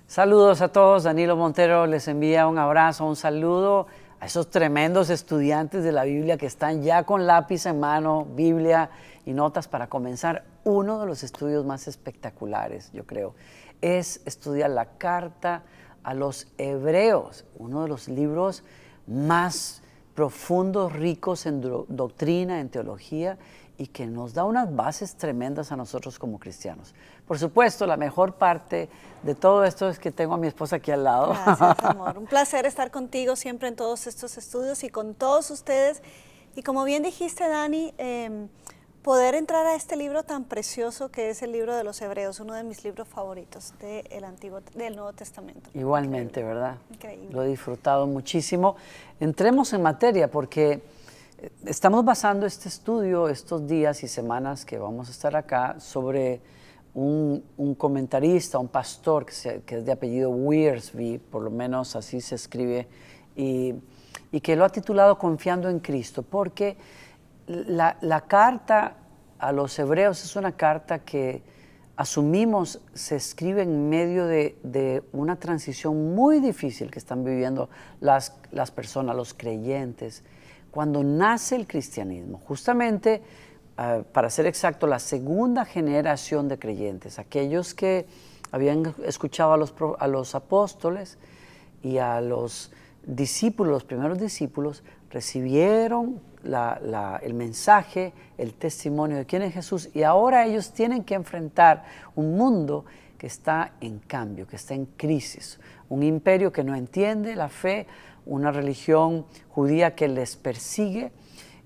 Saludos a todos, Danilo Montero les envía un abrazo, un saludo a esos tremendos estudiantes de la Biblia que están ya con lápiz en mano, Biblia y notas para comenzar uno de los estudios más espectaculares, yo creo. Es estudiar la carta a los Hebreos, uno de los libros más profundos, ricos en doctrina, en teología, y que nos da unas bases tremendas a nosotros como cristianos. Por supuesto, la mejor parte de todo esto es que tengo a mi esposa aquí al lado. Gracias, amor. Un placer estar contigo siempre en todos estos estudios y con todos ustedes. Y como bien dijiste, Dani, poder entrar a este libro tan precioso que es el libro de los Hebreos, uno de mis libros favoritos del Nuevo Testamento. Igualmente, Increíble. ¿verdad? Increíble. Lo he disfrutado muchísimo. Entremos en materia porque estamos basando este estudio estos días y semanas que vamos a estar acá sobre un comentarista, un pastor que es de apellido Wiersbe, por lo menos así se escribe, y que lo ha titulado Confiando en Cristo, porque la carta a los Hebreos es una carta que asumimos se escribe en medio de una transición muy difícil que están viviendo las personas, los creyentes, cuando nace el cristianismo, justamente, para ser exacto, la segunda generación de creyentes, aquellos que habían escuchado a los apóstoles y a los discípulos, los primeros discípulos, recibieron el mensaje, el testimonio de quién es Jesús, y ahora ellos tienen que enfrentar un mundo que está en cambio, que está en crisis, un imperio que no entiende la fe, una religión judía que les persigue,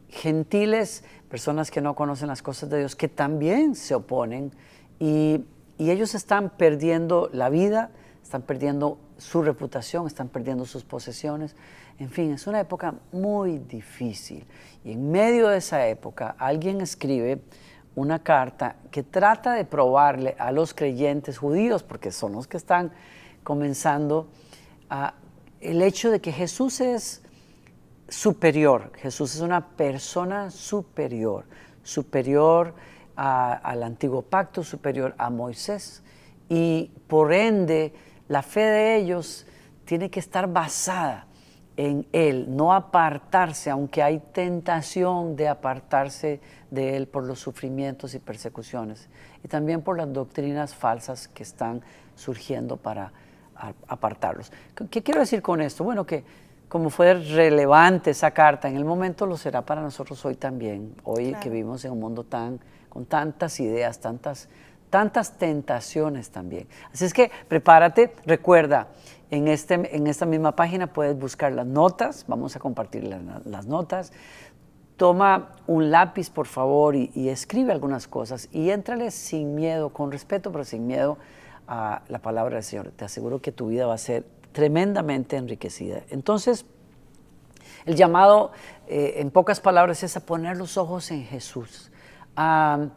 gentiles, personas que no conocen las cosas de Dios, que también se oponen, y ellos están perdiendo la vida, están perdiendo su reputación, están perdiendo sus posesiones. En fin, es una época muy difícil. Y en medio de esa época, alguien escribe una carta que trata de probarle a los creyentes judíos, porque son los que están comenzando, el hecho de que Jesús es superior. Jesús es una persona superior, superior al antiguo pacto, superior a Moisés, y por ende la fe de ellos tiene que estar basada en Él, no apartarse, aunque hay tentación de apartarse de Él por los sufrimientos y persecuciones, y también por las doctrinas falsas que están surgiendo para apartarlos. ¿Qué quiero decir con esto? Bueno, que como fue relevante esa carta en el momento, lo será para nosotros hoy también, hoy claro, que vivimos en un mundo con tantas ideas, tantas tentaciones también. Así es que prepárate, recuerda, en esta misma página puedes buscar las notas, vamos a compartir las notas. Toma un lápiz, por favor, y escribe algunas cosas y éntrale sin miedo, con respeto, pero sin miedo a la palabra del Señor. Te aseguro que tu vida va a ser tremendamente enriquecida. Entonces, el llamado, en pocas palabras, es a poner los ojos en Jesús, a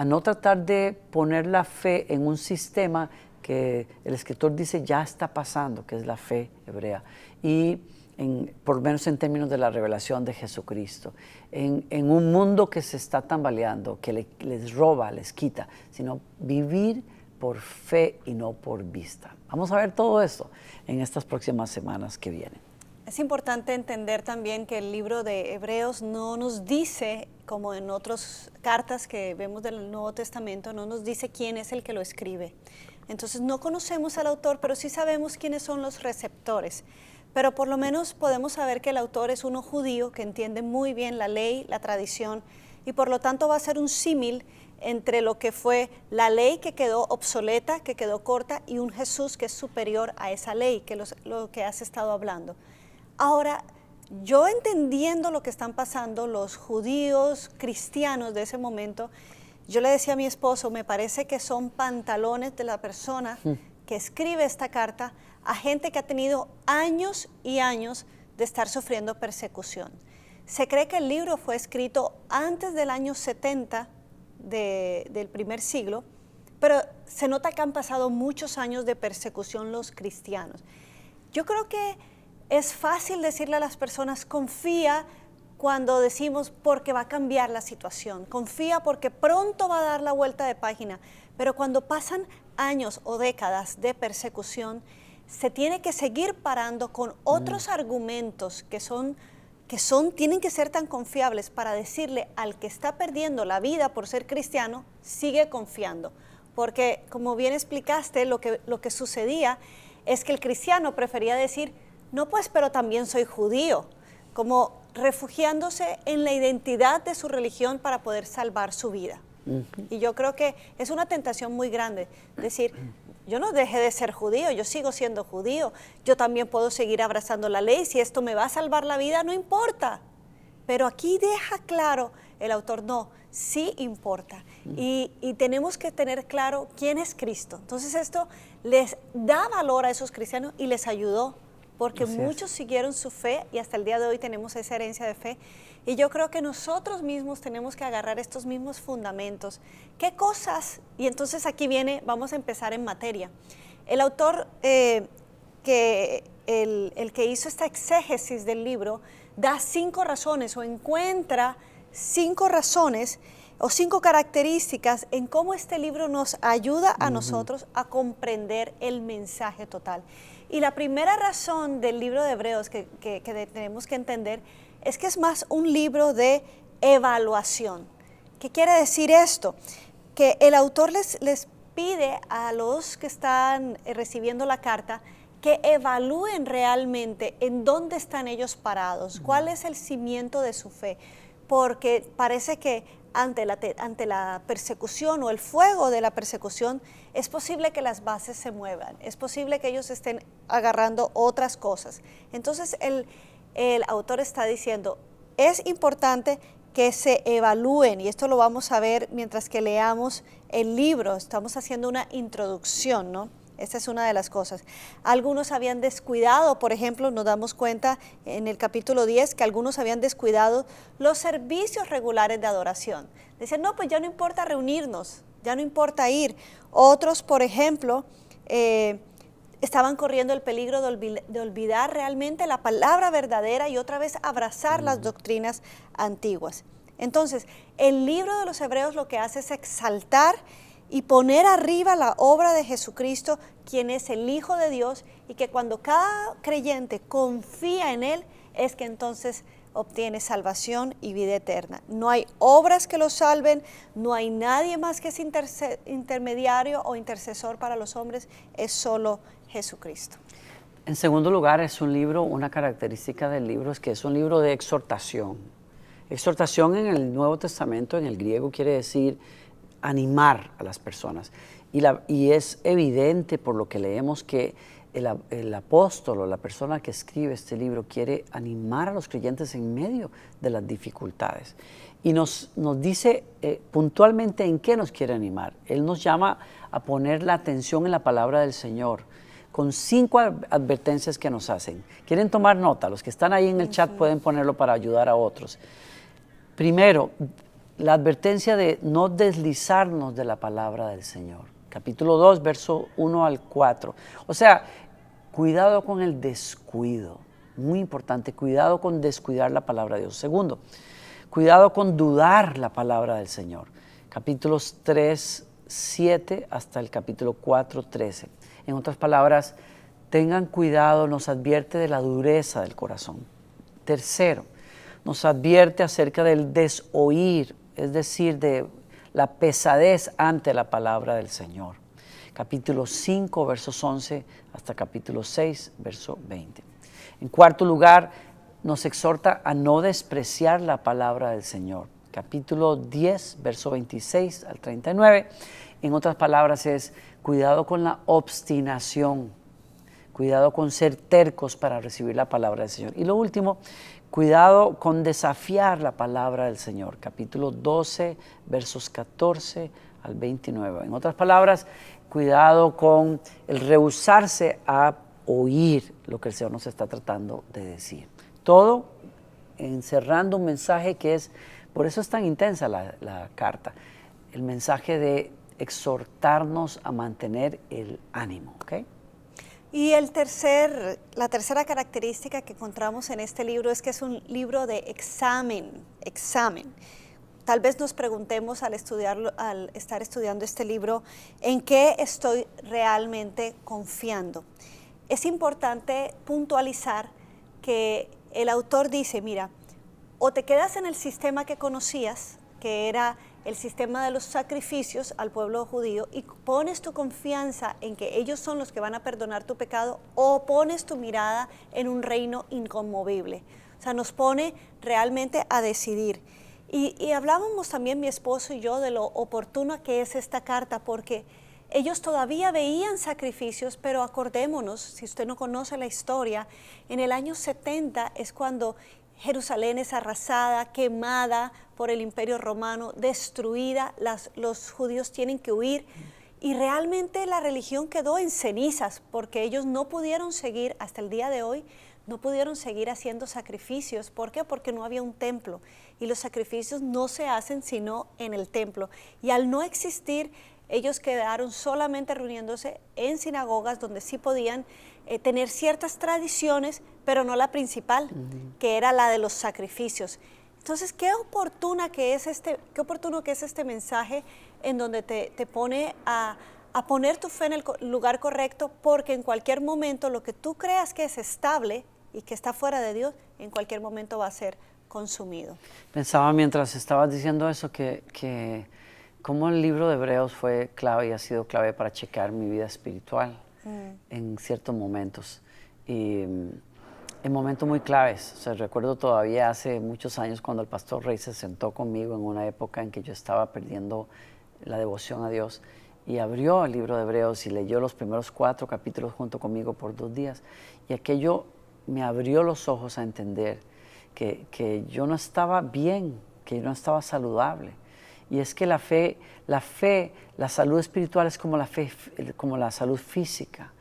no tratar de poner la fe en un sistema que el escritor dice ya está pasando, que es la fe hebrea, y por lo menos en términos de la revelación de Jesucristo, en un mundo que se está tambaleando, que les roba, les quita, sino vivir por fe y no por vista. Vamos a ver todo esto en estas próximas semanas que vienen. Es importante entender también que el libro de Hebreos no nos dice, como en otras cartas que vemos del Nuevo Testamento, no nos dice quién es el que lo escribe. Entonces no conocemos al autor, pero sí sabemos quiénes son los receptores. Pero por lo menos podemos saber que el autor es uno judío que entiende muy bien la ley, la tradición, y por lo tanto va a ser un símil entre lo que fue la ley que quedó obsoleta, que quedó corta, y un Jesús que es superior a esa ley, que lo que has estado hablando. Ahora, yo entendiendo lo que están pasando los judíos cristianos de ese momento, yo le decía a mi esposo, me parece que son pantalones de la persona que escribe esta carta a gente que ha tenido años y años de estar sufriendo persecución. Se cree que el libro fue escrito antes del año 70 del primer siglo, pero se nota que han pasado muchos años de persecución los cristianos. Yo creo que es fácil decirle a las personas, confía cuando decimos porque va a cambiar la situación, confía porque pronto va a dar la vuelta de página, pero cuando pasan años o décadas de persecución, se tiene que seguir parando con otros argumentos tienen que ser tan confiables para decirle al que está perdiendo la vida por ser cristiano, sigue confiando. Porque, como bien explicaste, lo que sucedía es que el cristiano prefería decir, no pues, pero también soy judío, como refugiándose en la identidad de su religión para poder salvar su vida. Y yo creo que es una tentación muy grande decir, yo no dejé de ser judío, yo sigo siendo judío, yo también puedo seguir abrazando la ley, si esto me va a salvar la vida, no importa. Pero aquí deja claro el autor, no, sí importa. Y tenemos que tener claro quién es Cristo. Entonces esto les da valor a esos cristianos y les ayudó, porque muchos siguieron su fe y hasta el día de hoy tenemos esa herencia de fe. Y yo creo que nosotros mismos tenemos que agarrar estos mismos fundamentos. ¿Qué cosas? Y entonces aquí viene, vamos a empezar en materia. El autor, el que hizo esta exégesis del libro, da 5 razones o encuentra 5 razones o 5 características en cómo este libro nos ayuda a nosotros a comprender el mensaje total. Y la primera razón del libro de Hebreos que tenemos que entender es que es más un libro de evaluación. ¿Qué quiere decir esto? Que el autor les pide a los que están recibiendo la carta que evalúen realmente en dónde están ellos parados, cuál es el cimiento de su fe, porque parece que ante la persecución o el fuego de la persecución es posible que las bases se muevan, es posible que ellos estén agarrando otras cosas. Entonces el autor está diciendo, es importante que se evalúen, y esto lo vamos a ver mientras que leamos el libro, estamos haciendo una introducción, ¿no? Esta es una de las cosas. Algunos habían descuidado, por ejemplo, nos damos cuenta en el capítulo 10 que algunos habían descuidado los servicios regulares de adoración. Decían, no, pues ya no importa reunirnos, ya no importa ir. Otros, por ejemplo, estaban corriendo el peligro de olvidar realmente la palabra verdadera y otra vez abrazar las doctrinas antiguas. Entonces, el libro de los Hebreos lo que hace es exaltar y poner arriba la obra de Jesucristo, quien es el Hijo de Dios, y que cuando cada creyente confía en Él, es que entonces obtiene salvación y vida eterna. No hay obras que lo salven, no hay nadie más que es intermediario o intercesor para los hombres, es solo Jesucristo. En segundo lugar, es un libro, una característica del libro es que es un libro de exhortación. Exhortación en el Nuevo Testamento, en el griego, quiere decir animar a las personas. Y es evidente por lo que leemos que el apóstol o la persona que escribe este libro quiere animar a los creyentes en medio de las dificultades. Y nos dice puntualmente en qué nos quiere animar. Él nos llama a poner la atención en la palabra del Señor, con 5 advertencias que nos hacen. ¿Quieren tomar nota? Los que están ahí en el chat pueden ponerlo para ayudar a otros. Primero, la advertencia de no deslizarnos de la palabra del Señor. Capítulo 2, verso 1 al 4. O sea, cuidado con el descuido. Muy importante, cuidado con descuidar la palabra de Dios. Segundo, cuidado con dudar la palabra del Señor. Capítulos 3, 7 hasta el capítulo 4, 13. En otras palabras, tengan cuidado, nos advierte de la dureza del corazón. Tercero, nos advierte acerca del desoír, es decir, de la pesadez ante la palabra del Señor. Capítulo 5, versos 11 hasta capítulo 6, verso 20. En cuarto lugar, nos exhorta a no despreciar la palabra del Señor. Capítulo 10, verso 26 al 39. En otras palabras es, cuidado con la obstinación, cuidado con ser tercos para recibir la palabra del Señor. Y lo último, cuidado con desafiar la palabra del Señor. Capítulo 12, versos 14 al 29. En otras palabras, cuidado con el rehusarse a oír lo que el Señor nos está tratando de decir. Todo encerrando un mensaje que es, por eso es tan intensa la carta, el mensaje de exhortarnos a mantener el ánimo, ¿ok? Y la tercera característica que encontramos en este libro es que es un libro de examen. tal vez nos preguntemos al estudiarlo, al estar estudiando este libro, ¿en qué estoy realmente confiando? Es importante puntualizar que el autor dice, mira, o te quedas en el sistema que conocías, que era el sistema de los sacrificios al pueblo judío, y pones tu confianza en que ellos son los que van a perdonar tu pecado, o pones tu mirada en un reino inconmovible. O sea, nos pone realmente a decidir. Y hablábamos también mi esposo y yo de lo oportuna que es esta carta, porque ellos todavía veían sacrificios, pero acordémonos, si usted no conoce la historia, en el año 70 es cuando Jerusalén es arrasada, quemada por el Imperio Romano, destruida, los judíos tienen que huir y realmente la religión quedó en cenizas porque ellos no pudieron seguir, hasta el día de hoy, no pudieron seguir haciendo sacrificios. ¿Por qué? Porque no había un templo y los sacrificios no se hacen sino en el templo. Y al no existir, ellos quedaron solamente reuniéndose en sinagogas donde sí podían tener ciertas tradiciones, pero no la principal, que era la de los sacrificios. Entonces, qué oportuno que es este mensaje en donde te pone a poner tu fe en el lugar correcto, porque en cualquier momento lo que tú creas que es estable y que está fuera de Dios, en cualquier momento va a ser consumido. Pensaba mientras estabas diciendo eso que cómo el libro de Hebreos fue clave y ha sido clave para checar mi vida espiritual en ciertos momentos. Y en momentos muy claves. O sea, recuerdo todavía hace muchos años cuando el pastor Rey se sentó conmigo en una época en que yo estaba perdiendo la devoción a Dios y abrió el libro de Hebreos y leyó los primeros 4 capítulos junto conmigo por 2 días. Y aquello me abrió los ojos a entender que yo no estaba bien, que yo no estaba saludable. Y es que la fe, la salud espiritual es como la fe, como la salud física.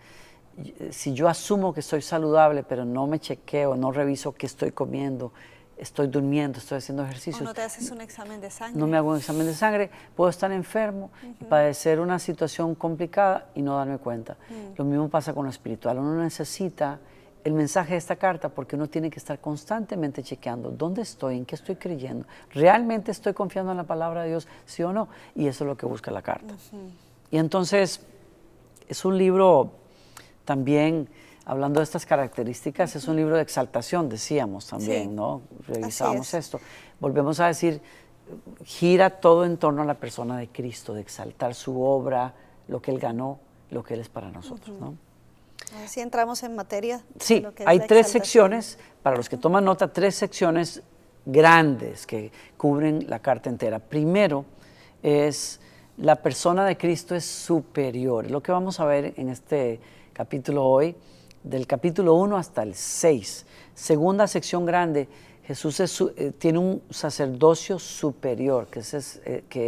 Si yo asumo que estoy saludable, pero no me chequeo, no reviso qué estoy comiendo, estoy durmiendo, estoy haciendo ejercicios. O no te haces un examen de sangre. No me hago un examen de sangre, puedo estar enfermo y padecer una situación complicada y no darme cuenta. Lo mismo pasa con lo espiritual. Uno necesita el mensaje de esta carta porque uno tiene que estar constantemente chequeando dónde estoy, en qué estoy creyendo, realmente estoy confiando en la palabra de Dios, sí o no, y eso es lo que busca la carta. Y entonces es un libro también, hablando de estas características, es un libro de exaltación, decíamos también, ¿no? Revisábamos esto. Volvemos a decir, gira todo en torno a la persona de Cristo, de exaltar su obra, lo que Él ganó, lo que Él es para nosotros, ¿no? Así entramos en materia. Sí, hay 3 secciones, para los que toman nota, 3 secciones grandes que cubren la carta entera. Primero es la persona de Cristo es superior, es lo que vamos a ver en este capítulo hoy, del capítulo 1 hasta el 6. Segunda sección grande, Jesús tiene un sacerdocio superior, que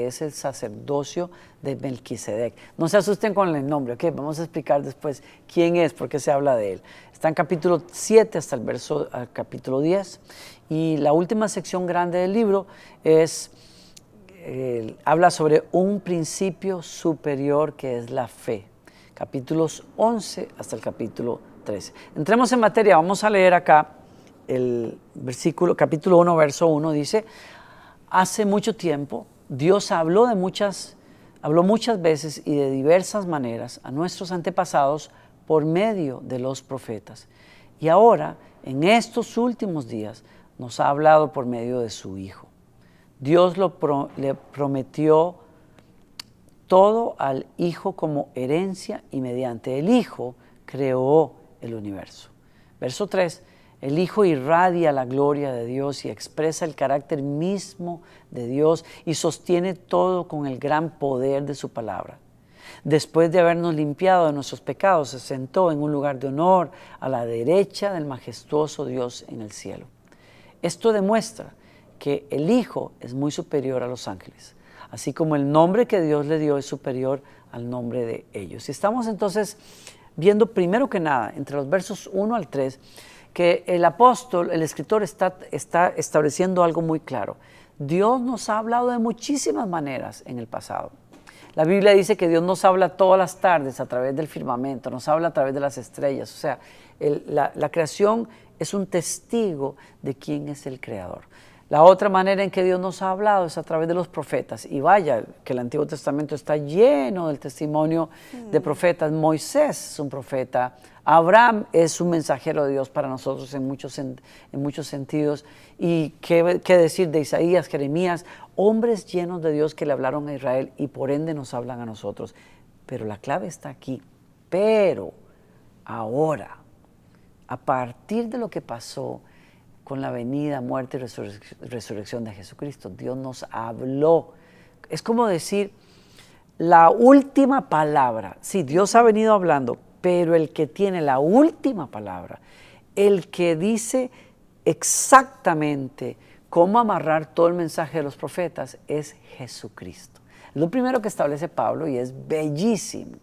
es el sacerdocio de Melquisedec. No se asusten con el nombre, ¿ok? Vamos a explicar después quién es, por qué se habla de él. Está en capítulo 7 hasta el capítulo 10. Y la última sección grande del libro habla sobre un principio superior que es la fe. Capítulos 11 hasta el capítulo 13. Entremos en materia, vamos a leer acá el versículo, capítulo 1, verso 1, dice: hace mucho tiempo Dios habló muchas veces y de diversas maneras a nuestros antepasados por medio de los profetas. Y ahora, en estos últimos días, nos ha hablado por medio de su Hijo. Dios le prometió todo al Hijo como herencia y mediante el Hijo creó el universo. Verso 3, el Hijo irradia la gloria de Dios y expresa el carácter mismo de Dios y sostiene todo con el gran poder de su palabra. Después de habernos limpiado de nuestros pecados, se sentó en un lugar de honor a la derecha del majestuoso Dios en el cielo. Esto demuestra que el Hijo es muy superior a los ángeles, así como el nombre que Dios le dio es superior al nombre de ellos. Y estamos entonces viendo primero que nada, entre los versos 1 al 3, que el apóstol, el escritor está estableciendo algo muy claro. Dios nos ha hablado de muchísimas maneras en el pasado. La Biblia dice que Dios nos habla todas las tardes a través del firmamento, nos habla a través de las estrellas. O sea, la creación es un testigo de quién es el creador. La otra manera en que Dios nos ha hablado es a través de los profetas. Y vaya, que el Antiguo Testamento está lleno del testimonio de profetas. Moisés es un profeta. Abraham es un mensajero de Dios para nosotros en muchos sentidos. Y qué decir de Isaías, Jeremías, hombres llenos de Dios que le hablaron a Israel y por ende nos hablan a nosotros. Pero la clave está aquí. Pero ahora, a partir de lo que pasó con la venida, muerte y resurrección de Jesucristo, Dios nos habló. Es como decir, la última palabra. Sí, Dios ha venido hablando, pero el que tiene la última palabra, el que dice exactamente cómo amarrar todo el mensaje de los profetas, es Jesucristo. Es lo primero que establece Pablo y es bellísimo.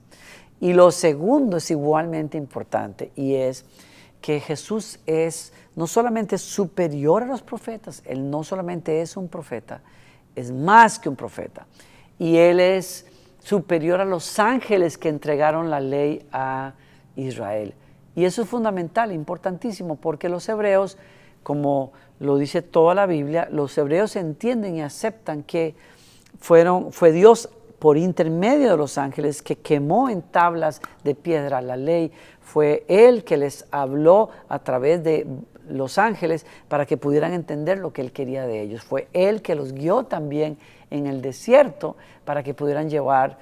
Y lo segundo es igualmente importante y es que Jesús es no solamente superior a los profetas, Él no solamente es un profeta, es más que un profeta. Y Él es superior a los ángeles que entregaron la ley a Israel. Y eso es fundamental, importantísimo, porque los hebreos, como lo dice toda la Biblia, los hebreos entienden y aceptan que fue Dios por intermedio de los ángeles que quemó en tablas de piedra la ley. Fue Él que les habló a través de los ángeles para que pudieran entender lo que Él quería de ellos. Fue Él que los guió también en el desierto para que pudieran llegar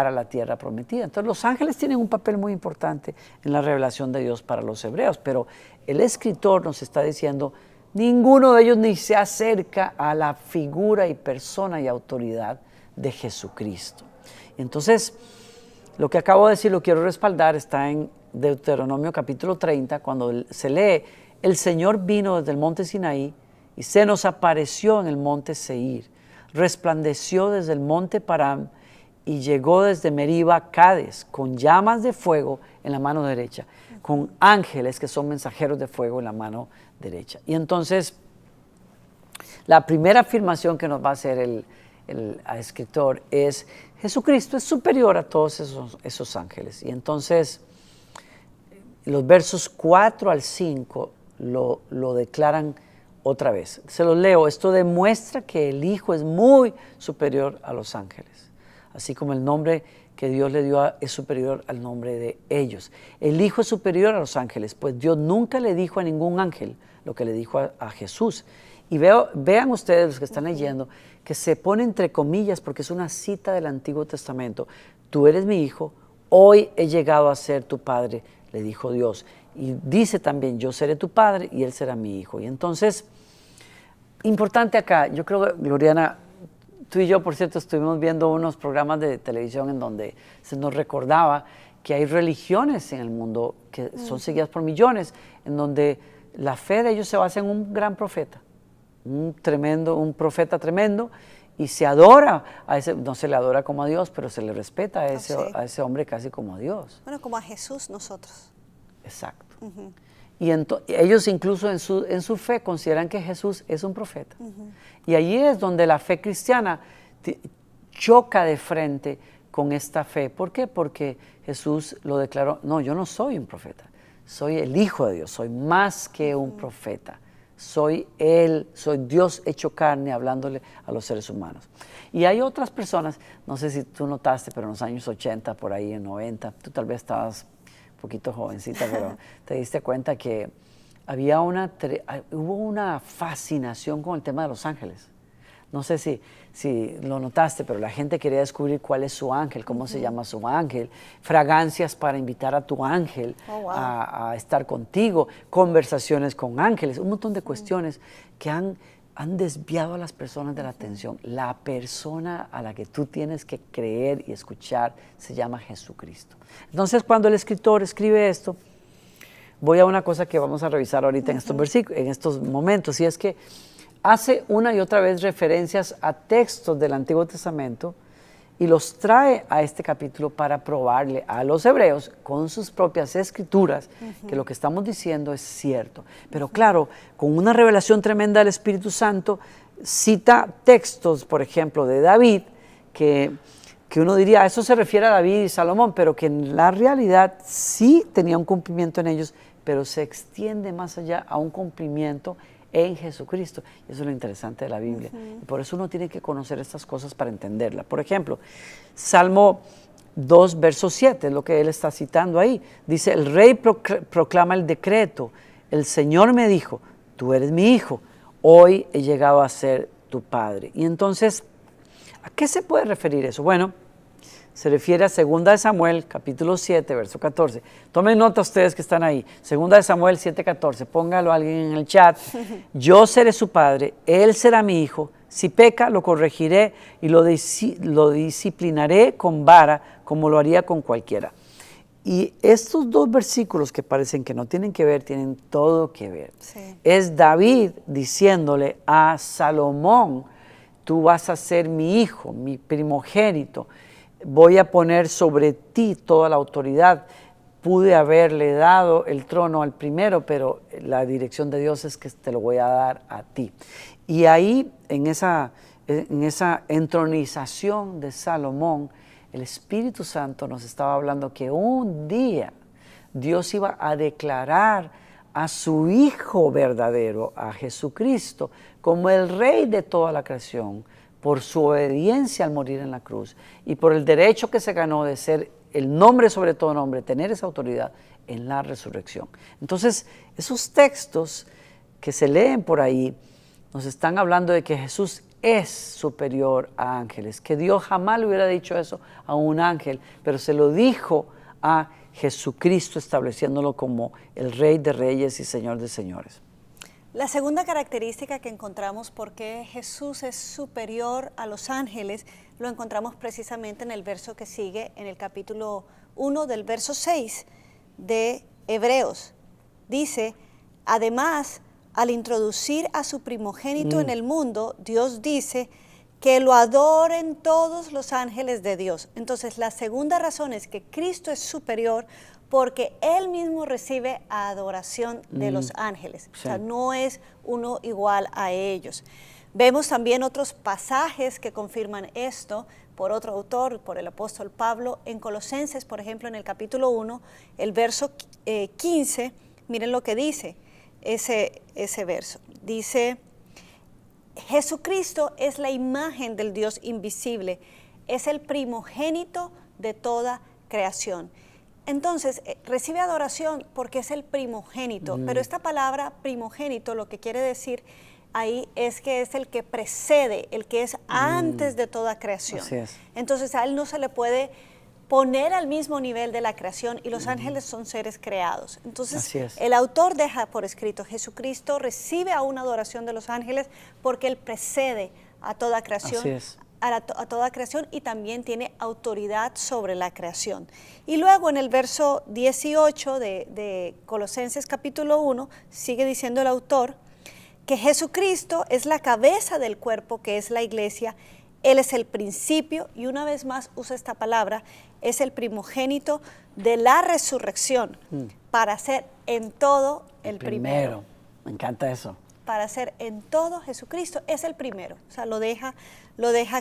a la tierra prometida. Entonces los ángeles tienen un papel muy importante en la revelación de Dios para los hebreos, pero el escritor nos está diciendo, ninguno de ellos ni se acerca a la figura y persona y autoridad de Jesucristo. Entonces, lo que acabo de decir lo quiero respaldar, está en Deuteronomio capítulo 30, cuando se lee, el Señor vino desde el monte Sinaí y se nos apareció en el monte Seir, resplandeció desde el monte Param y llegó desde Meriba a Cades con llamas de fuego en la mano derecha, con ángeles que son mensajeros de fuego en la mano derecha. Y entonces, la primera afirmación que nos va a hacer el escritor es, Jesucristo es superior a todos esos ángeles. Y entonces, los versos 4 al 5 lo declaran otra vez. Se los leo. Esto demuestra que el Hijo es muy superior a los ángeles, así como el nombre que Dios le dio es superior al nombre de ellos. El Hijo es superior a los ángeles, pues Dios nunca le dijo a ningún ángel lo que le dijo a Jesús. Y vean ustedes, los que están leyendo, que se pone entre comillas porque es una cita del Antiguo Testamento. Tú eres mi hijo, hoy he llegado a ser tu padre, le dijo Dios. Y dice también, yo seré tu padre y él será mi hijo. Y entonces, importante acá, yo creo que Gloriana, tú y yo, por cierto, estuvimos viendo unos programas de televisión en donde se nos recordaba que hay religiones en el mundo que son seguidas por millones, en donde la fe de ellos se basa en un gran profeta. Un profeta tremendo, y se adora a ese, no se le adora como a Dios, pero se le respeta a ese hombre casi como a Dios. Bueno, como a Jesús nosotros. Exacto. Y ellos incluso en su fe consideran que Jesús es un profeta. Y allí es donde la fe cristiana choca de frente con esta fe. ¿Por qué? Porque Jesús lo declaró, no, yo no soy un profeta, soy el Hijo de Dios, soy más que un profeta. Soy Él, soy Dios hecho carne hablándole a los seres humanos. Y hay otras personas, no sé si tú notaste, pero en los años 80, por ahí en 90, tú tal vez estabas un poquito jovencita, pero te diste cuenta que hubo una fascinación con el tema de los ángeles. No sé si lo notaste, pero la gente quería descubrir cuál es su ángel, cómo se llama su ángel, fragancias para invitar a tu ángel a estar contigo, conversaciones con ángeles, un montón de cuestiones que han desviado a las personas de la atención. La persona a la que tú tienes que creer y escuchar se llama Jesucristo. Entonces, cuando el escritor escribe esto, voy a una cosa que vamos a revisar ahorita en estos versículos, en estos momentos, y es que hace una y otra vez referencias a textos del Antiguo Testamento y los trae a este capítulo para probarle a los hebreos con sus propias escrituras que lo que estamos diciendo es cierto. Pero claro, con una revelación tremenda del Espíritu Santo, cita textos, por ejemplo, de David, que uno diría, eso se refiere a David y Salomón, pero que en la realidad sí tenía un cumplimiento en ellos, pero se extiende más allá a un cumplimiento en Jesucristo. Eso es lo interesante de la Biblia. Y por eso uno tiene que conocer estas cosas para entenderla. Por ejemplo, Salmo 2, verso 7, es lo que él está citando ahí. Dice, el rey proclama el decreto. El Señor me dijo, tú eres mi hijo, hoy he llegado a ser tu padre. Y entonces, ¿a qué se puede referir eso? Bueno, se refiere a 2 de Samuel, capítulo 7, verso 14. Tomen nota ustedes que están ahí. 2 de Samuel 7, 14. Póngalo alguien en el chat. Yo seré su padre, él será mi hijo. Si peca, lo corregiré y lo disciplinaré con vara, como lo haría con cualquiera. Y estos dos versículos que parecen que no tienen que ver, tienen todo que ver. Sí. Es David diciéndole a Salomón, tú vas a ser mi hijo, mi primogénito. Voy a poner sobre ti toda la autoridad. Pude haberle dado el trono al primero, pero la dirección de Dios es que te lo voy a dar a ti. Y ahí, en esa entronización de Salomón, el Espíritu Santo nos estaba hablando que un día Dios iba a declarar a su Hijo verdadero, a Jesucristo, como el Rey de toda la creación, por su obediencia al morir en la cruz y por el derecho que se ganó de ser el nombre sobre todo nombre, tener esa autoridad en la resurrección. Entonces, esos textos que se leen por ahí nos están hablando de que Jesús es superior a ángeles, que Dios jamás le hubiera dicho eso a un ángel, pero se lo dijo a Jesucristo, estableciéndolo como el Rey de Reyes y Señor de Señores. La segunda característica que encontramos por qué Jesús es superior a los ángeles, lo encontramos precisamente en el verso que sigue, en el capítulo 1 del verso 6 de Hebreos. Dice, además, al introducir a su primogénito en el mundo, Dios dice que lo adoren todos los ángeles de Dios. Entonces, la segunda razón es que Cristo es superior porque Él mismo recibe adoración de los ángeles. Sí. O sea, no es uno igual a ellos. Vemos también otros pasajes que confirman esto por otro autor, por el apóstol Pablo, en Colosenses, por ejemplo, en el capítulo 1, el verso 15, miren lo que dice ese verso. Dice, Jesucristo es la imagen del Dios invisible, es el primogénito de toda creación. Entonces, recibe adoración porque es el primogénito, pero esta palabra primogénito lo que quiere decir ahí es que es el que precede, el que es antes de toda creación. Así es. Entonces, a él no se le puede poner al mismo nivel de la creación y los ángeles son seres creados. Entonces, el autor deja por escrito, Jesucristo recibe a una adoración de los ángeles porque él precede a toda creación. Así es. A toda creación y también tiene autoridad sobre la creación. Y luego en el verso 18 de Colosenses capítulo 1 sigue diciendo el autor que Jesucristo es la cabeza del cuerpo que es la iglesia, Él es el principio y una vez más usa esta palabra, es el primogénito de la resurrección para ser en todo el primero. Me encanta eso. Para ser en todo Jesucristo es el primero, o sea, lo deja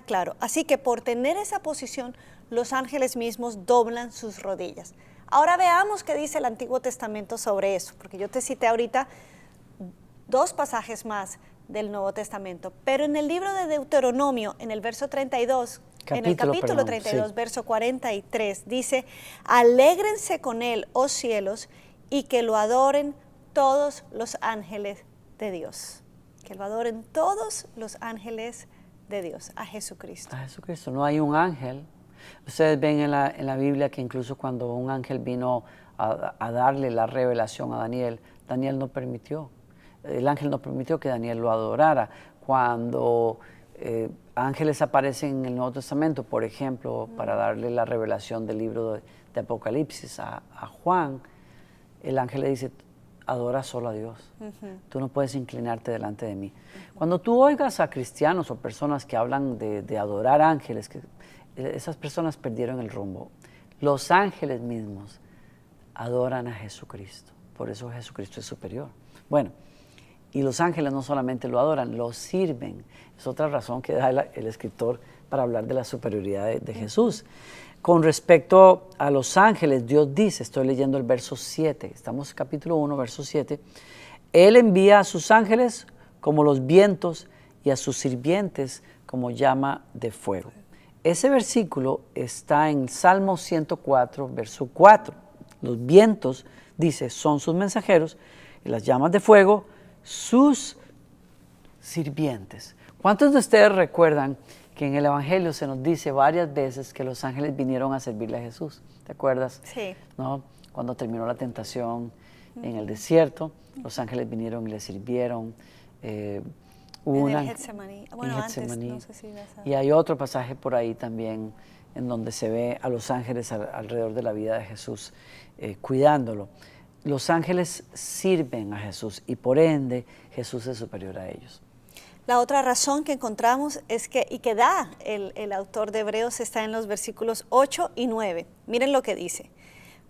claro. Así que por tener esa posición, los ángeles mismos doblan sus rodillas. Ahora veamos qué dice el Antiguo Testamento sobre eso, porque yo te cité ahorita 2 pasajes más del Nuevo Testamento, pero en el libro de Deuteronomio, en el verso 32, en el capítulo 32, verso 43, dice, alégrense con él, oh cielos, y que lo adoren todos los ángeles de Dios, que lo adoren todos los ángeles de Dios, a Jesucristo. A Jesucristo, no hay un ángel. Ustedes ven en la Biblia que incluso cuando un ángel vino a darle la revelación a Daniel, Daniel no permitió, el ángel no permitió que Daniel lo adorara. Cuando ángeles aparecen en el Nuevo Testamento, por ejemplo, para darle la revelación del libro de Apocalipsis a Juan, el ángel le dice, adora solo a Dios. Tú no puedes inclinarte delante de mí. Cuando tú oigas a cristianos o personas que hablan de adorar ángeles, esas personas perdieron el rumbo. Los ángeles mismos adoran a Jesucristo. Por eso Jesucristo es superior. Bueno, y los ángeles no solamente lo adoran, lo sirven. Es otra razón que da el escritor para hablar de la superioridad de Jesús. Con respecto a los ángeles, Dios dice, estoy leyendo el verso 7, estamos en capítulo 1, verso 7, Él envía a sus ángeles como los vientos y a sus sirvientes como llama de fuego. Ese versículo está en Salmo 104, verso 4. Los vientos, dice, son sus mensajeros y las llamas de fuego, sus sirvientes. ¿Cuántos de ustedes recuerdan que en el Evangelio se nos dice varias veces que los ángeles vinieron a servirle a Jesús? ¿Te acuerdas? Sí. ¿No? Cuando terminó la tentación en el desierto, los ángeles vinieron y le sirvieron. En el Getsemaní. Bueno, antes, no sé si vas a... Y hay otro pasaje por ahí también en donde se ve a los ángeles alrededor de la vida de Jesús, cuidándolo. Los ángeles sirven a Jesús y por ende Jesús es superior a ellos. La otra razón que encontramos es que, y que da el autor de Hebreos, está en los versículos 8 y 9. Miren lo que dice.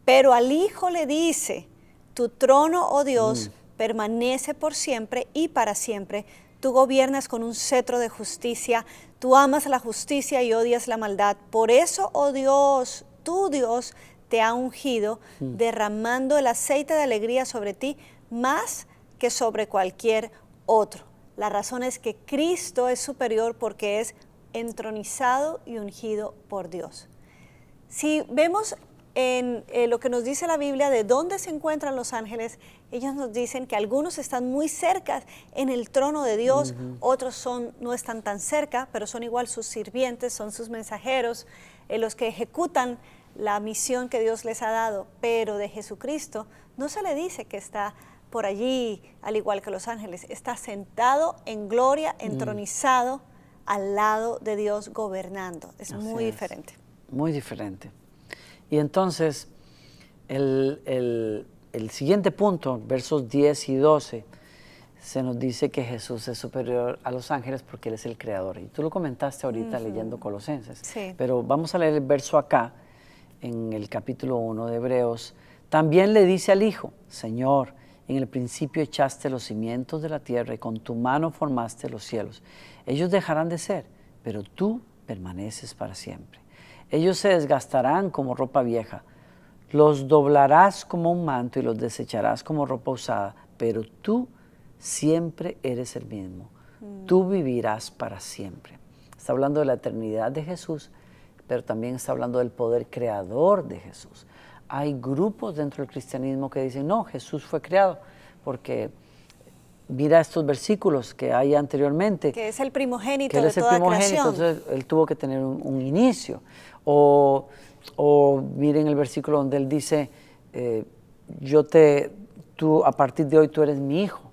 Pero al Hijo le dice, tu trono, oh Dios, permanece por siempre y para siempre. Tú gobiernas con un cetro de justicia, tú amas la justicia y odias la maldad. Por eso, oh Dios, tu Dios te ha ungido, derramando el aceite de alegría sobre ti, más que sobre cualquier otro. La razón es que Cristo es superior porque es entronizado y ungido por Dios. Si vemos en lo que nos dice la Biblia de dónde se encuentran los ángeles, ellos nos dicen que algunos están muy cerca en el trono de Dios, otros no están tan cerca, pero son igual sus sirvientes, son sus mensajeros, los que ejecutan la misión que Dios les ha dado. Pero de Jesucristo no se le dice que está por allí, al igual que los ángeles, está sentado en gloria, entronizado al lado de Dios, gobernando. Es muy diferente. Muy diferente. Y entonces, el siguiente punto, versos 10 y 12, se nos dice que Jesús es superior a los ángeles porque Él es el creador. Y tú lo comentaste ahorita leyendo Colosenses. Sí. Pero vamos a leer el verso acá, en el capítulo 1 de Hebreos. También le dice al Hijo, Señor, en el principio echaste los cimientos de la tierra y con tu mano formaste los cielos. Ellos dejarán de ser, pero tú permaneces para siempre. Ellos se desgastarán como ropa vieja, los doblarás como un manto y los desecharás como ropa usada, pero tú siempre eres el mismo. Tú vivirás para siempre. Está hablando de la eternidad de Jesús, pero también está hablando del poder creador de Jesús. Hay grupos dentro del cristianismo que dicen, no, Jesús fue creado, porque mira estos versículos que hay anteriormente. Que es el primogénito que él de es el toda primogénito, creación. entonces él tuvo que tener un inicio. O miren el versículo donde él dice, tú a partir de hoy tú eres mi hijo,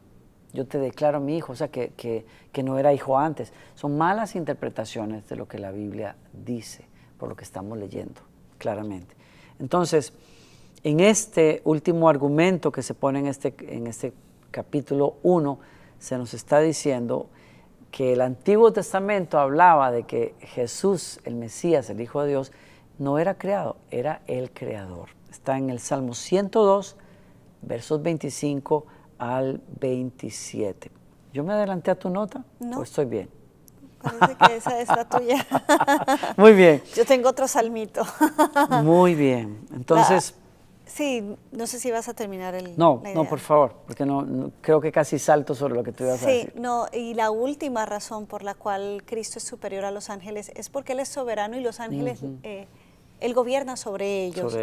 yo te declaro mi hijo, o sea que no era hijo antes. Son malas interpretaciones de lo que la Biblia dice, por lo que estamos leyendo claramente. Entonces, en este último argumento que se pone en este capítulo 1, se nos está diciendo que el Antiguo Testamento hablaba de que Jesús, el Mesías, el Hijo de Dios, no era creado, era el Creador. Está en el Salmo 102, versos 25 al 27. ¿Yo me adelanté a tu nota? No. ¿O estoy bien? Parece que esa es la tuya. Muy bien. Yo tengo otro salmito. Muy bien. Entonces... Sí, no sé si vas a terminar la idea. No, por favor, porque no, creo que casi salto sobre lo que tú ibas a decir. Sí, no, y la última razón por la cual Cristo es superior a los ángeles es porque Él es soberano y los ángeles, Él gobierna sobre ellos.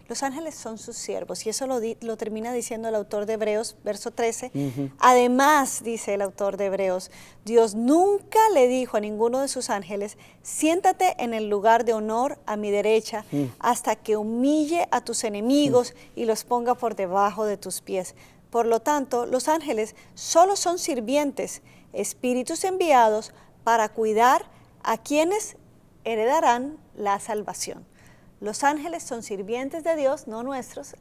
Los ángeles son sus siervos y eso lo termina diciendo el autor de Hebreos, verso 13. Además, dice el autor de Hebreos, Dios nunca le dijo a ninguno de sus ángeles, siéntate en el lugar de honor a mi derecha hasta que humille a tus enemigos y los ponga por debajo de tus pies. Por lo tanto, los ángeles solo son sirvientes, espíritus enviados para cuidar a quienes heredarán la salvación. Los ángeles son sirvientes de Dios, no nuestros,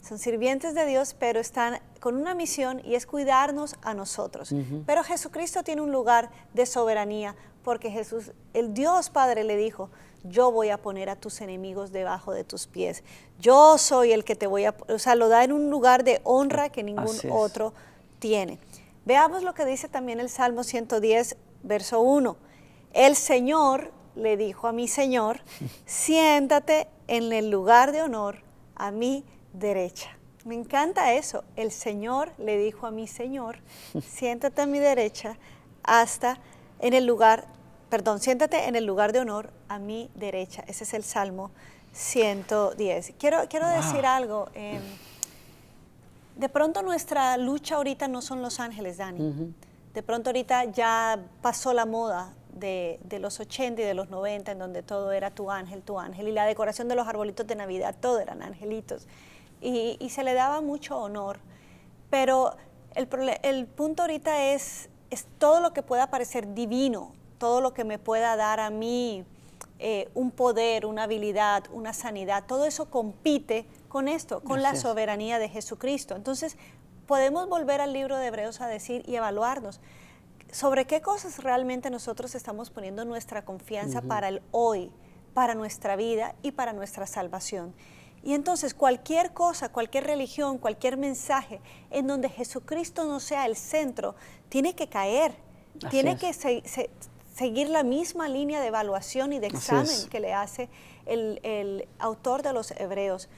son sirvientes de Dios, pero están con una misión y es cuidarnos a nosotros. Pero Jesucristo tiene un lugar de soberanía porque Jesús, el Dios Padre le dijo, yo voy a poner a tus enemigos debajo de tus pies. Yo soy el que te voy a... O sea, lo da en un lugar de honra que ningún otro tiene. Veamos lo que dice también el Salmo 110, verso 1. El Señor le dijo a mi Señor, siéntate en el lugar de honor a mi derecha. Me encanta eso. El Señor le dijo a mi Señor, siéntate a mi derecha hasta en el lugar, perdón, siéntate en el lugar de honor a mi derecha. Ese es el Salmo 110. Quiero decir algo. De pronto nuestra lucha ahorita no son los ángeles, Dani. De pronto ahorita ya pasó la moda de los 80 y de los 90, en donde todo era tu ángel, y la decoración de los arbolitos de Navidad, todo eran angelitos. Y se le daba mucho honor, pero el punto ahorita es todo lo que pueda parecer divino, todo lo que me pueda dar a mí un poder, una habilidad, una sanidad, todo eso compite con esto, con la soberanía de Jesucristo. Entonces, podemos volver al libro de Hebreos a decir y evaluarnos sobre qué cosas realmente nosotros estamos poniendo nuestra confianza para el hoy, para nuestra vida y para nuestra salvación. Y entonces cualquier cosa, cualquier religión, cualquier mensaje en donde Jesucristo no sea el centro, tiene que caer, tiene que seguir la misma línea de evaluación y de examen que le hace el autor de los Hebreos.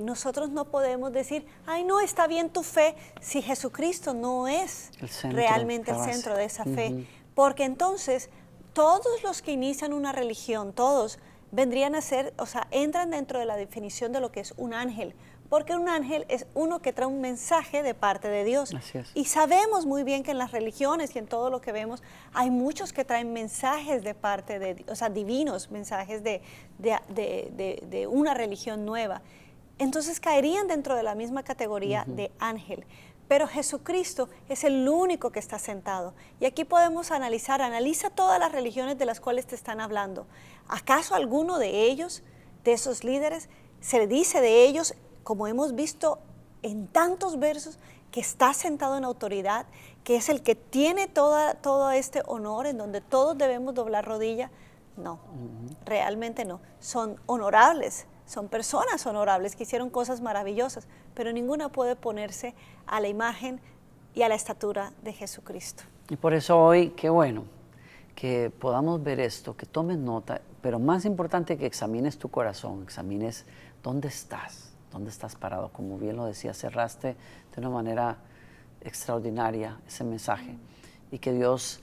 Nosotros no podemos decir, ay no, está bien tu fe, si Jesucristo no es realmente el centro de esa fe. Porque entonces todos los que inician una religión, todos vendrían a ser, o sea, entran dentro de la definición de lo que es un ángel, porque un ángel es uno que trae un mensaje de parte de Dios. Y sabemos muy bien que en las religiones y en todo lo que vemos, hay muchos que traen mensajes de parte de Dios, o sea, divinos, mensajes de una religión nueva. Entonces caerían dentro de la misma categoría de ángel. Pero Jesucristo es el único que está sentado. Y aquí podemos analiza todas las religiones de las cuales te están hablando. ¿Acaso alguno de ellos, de esos líderes, se dice de ellos, como hemos visto en tantos versos, que está sentado en autoridad, que es el que tiene todo este honor, en donde todos debemos doblar rodilla? No, realmente no. Son honorables, son personas honorables que hicieron cosas maravillosas, pero ninguna puede ponerse a la imagen y a la estatura de Jesucristo. Y por eso hoy, qué bueno que podamos ver esto, que tomes nota, pero más importante que examines tu corazón, examines dónde estás parado. Como bien lo decía, cerraste de una manera extraordinaria ese mensaje. Y que Dios,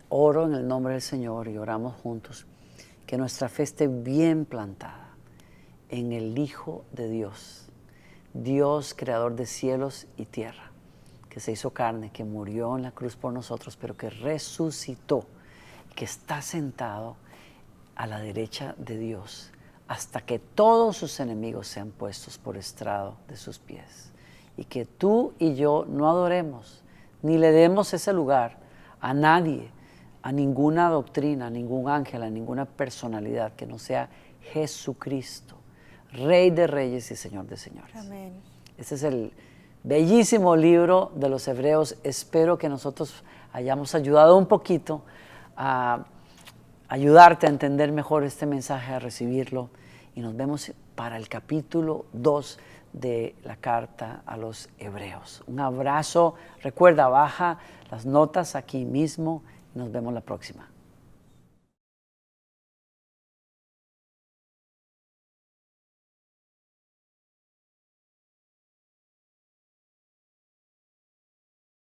oro en el nombre del Señor y oramos juntos, que nuestra fe esté bien plantada en el Hijo de Dios, Dios creador de cielos y tierra, que se hizo carne, que murió en la cruz por nosotros, pero que resucitó, que está sentado a la derecha de Dios, hasta que todos sus enemigos sean puestos por estrado de sus pies. Y que tú y yo no adoremos, ni le demos ese lugar a nadie, a ninguna doctrina, a ningún ángel, a ninguna personalidad que no sea Jesucristo, Rey de Reyes y Señor de Señores. Amén. Este es el bellísimo libro de los Hebreos. Espero que nosotros hayamos ayudado un poquito a ayudarte a entender mejor este mensaje, a recibirlo. Y nos vemos para el capítulo 2 de la carta a los Hebreos. Un abrazo. Recuerda, baja las notas aquí mismo y nos vemos la próxima.